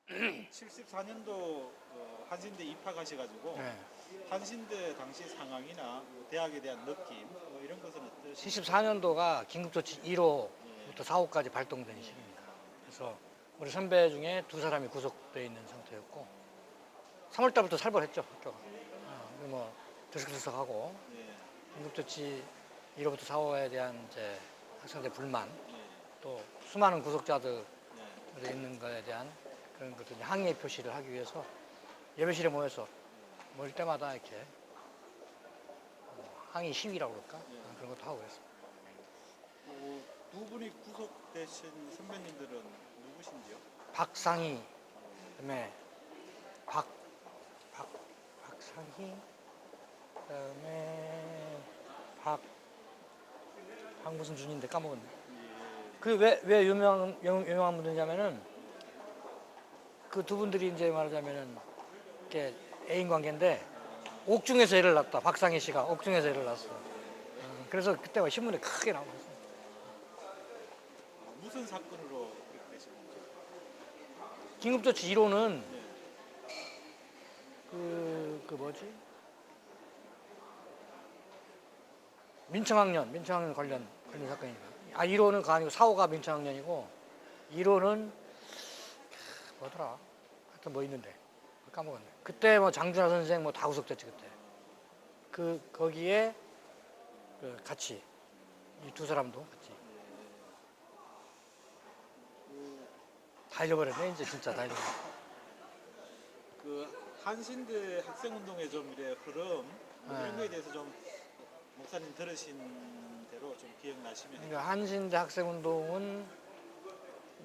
74년도 한신대 입학하셔가지고 네. 한신대 당시 상황이나 뭐 대학에 대한 느낌 뭐 이런 것은 어떠신가요? 74년도가 긴급조치 1호부터 4호까지 발동된 시기입니다. 그래서 우리 선배 중에 2사람이 구속되어 있는 상태였고 3월 달부터 살벌했죠, 학교가. 뭐 들썩들썩하고 네. 긴급조치 1호부터 4호에 대한 이제 학생들 불만, 네. 또 수많은 구속자들이 네. 있는 것에 대한 그런 것들 항의 표시를 하기 위해서 예배실에 모일 때마다 이렇게 항의 시위라고 그럴까? 네. 그런 것도 하고 그랬습니다. 두 분이 구속되신 선배님들은 누구신지요? 박상희, 그다음에 박상희, 그다음에 무슨 준인데 까먹었네. 예. 그 왜 유명한 분들이냐면은 그 두 분들이 이제 말하자면은 이렇게 애인 관계인데 옥중에서 애를 낳았다. 박상희 씨가 옥중에서 애를 낳았어. 그래서 그때 신문에 크게 나오고 있어요. 무슨 사건으로 그렇게 되신 거죠? 긴급조치 1호는 네. 그 뭐지? 민청학년 관련 사건입니다. 1호는 그거 아니고 4호가 민청학년이고 1호는 뭐더라? 하여튼 뭐 있는데 까먹었네. 그때 뭐 장준하 선생 뭐 다 구속됐지 그때. 거기에 같이 이 2사람도 같이 다 잃어버렸네 이제 진짜 다 잃어버렸네. 그 한신대 학생운동의 좀 이래 흐름 뭐 이런 거에 대해서 좀 목사님 들으신 대로 좀 기억나시면. 그러니까 한신대 학생운동은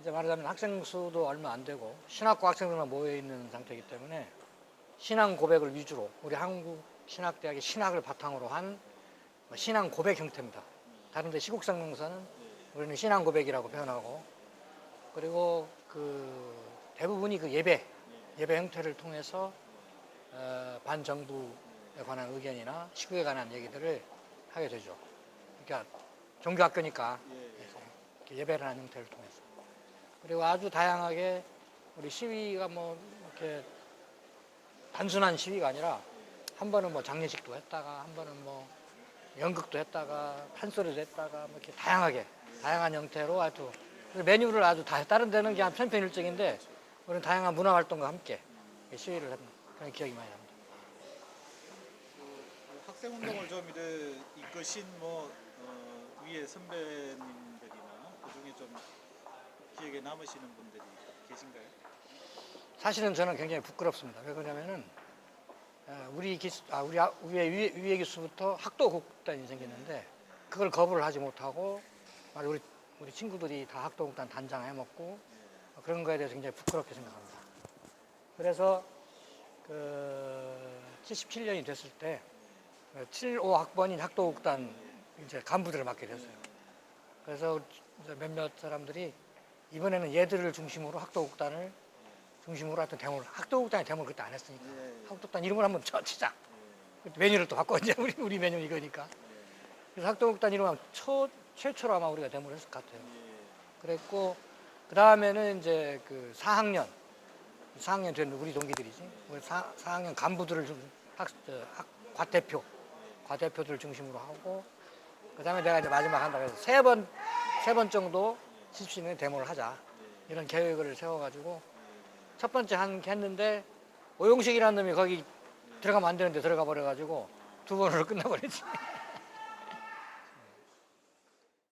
이제 말하자면 학생 수도 얼마 안 되고 신학과 학생들만 모여 있는 상태이기 때문에 신앙 고백을 위주로 우리 한국 신학대학의 신학을 바탕으로 한 신앙 고백 형태입니다. 다른데 시국상명사는 우리는 신앙 고백이라고 표현하고, 그리고 그 대부분이 그 예배 형태를 통해서 반정부에 관한 의견이나 시국에 관한 얘기들을 하게 되죠. 그러니까 종교학교니까 예배를 하는 형태를 통해서. 그리고 아주 다양하게 우리 시위가 뭐 이렇게 단순한 시위가 아니라 한 번은 뭐 장례식도 했다가 한 번은 뭐 연극도 했다가 판소리도 했다가 뭐 이렇게 다양한 형태로 아주 메뉴를 아주 다른 데는 그냥 편편일적인데 우리는 다양한 문화 활동과 함께 시위를 했는 그런 기억이 많이 납니다. 학생운동을 좀 이래 이끄신 뭐 위에 선배님들이나 그 중에 좀 기억에 남으시는 분들이 계신가요? 사실은 저는 굉장히 부끄럽습니다. 왜 그러냐면은 우리 위에 기수부터 학도국단이 생겼는데 그걸 거부를 하지 못하고 우리 친구들이 다 학도국단 단장 해먹고 그런 거에 대해서 굉장히 부끄럽게 생각합니다. 그래서 77년이 됐을 때 75 학번인 학도국단 이제 간부들을 맡게 됐어요. 그래서 이제 몇몇 사람들이 이번에는 얘들을 중심으로 학도국단을 중심으로 하여튼 데모를, 학도국단의 데모를 그때 안 했으니까 학도국단 이름을 한번 치자. 메뉴를 또 바꿔 이제 우리 메뉴 이거니까. 그래서 학도국단 이름을 최초로 아마 우리가 데모를 했을 것 같아요. 그랬고 그 다음에는 이제 그 4학년 된 우리 동기들이지. 우리 4학년 간부들을 과대표들을 중심으로 하고, 그 다음에 내가 이제 마지막 한다 그래서 세 번 정도 77년에 데모를 하자 이런 계획을 세워가지고 첫 번째 했는데 오용식이라는 놈이 거기 들어가면 안 되는데 들어가 버려가지고 2번으로 끝나버렸지.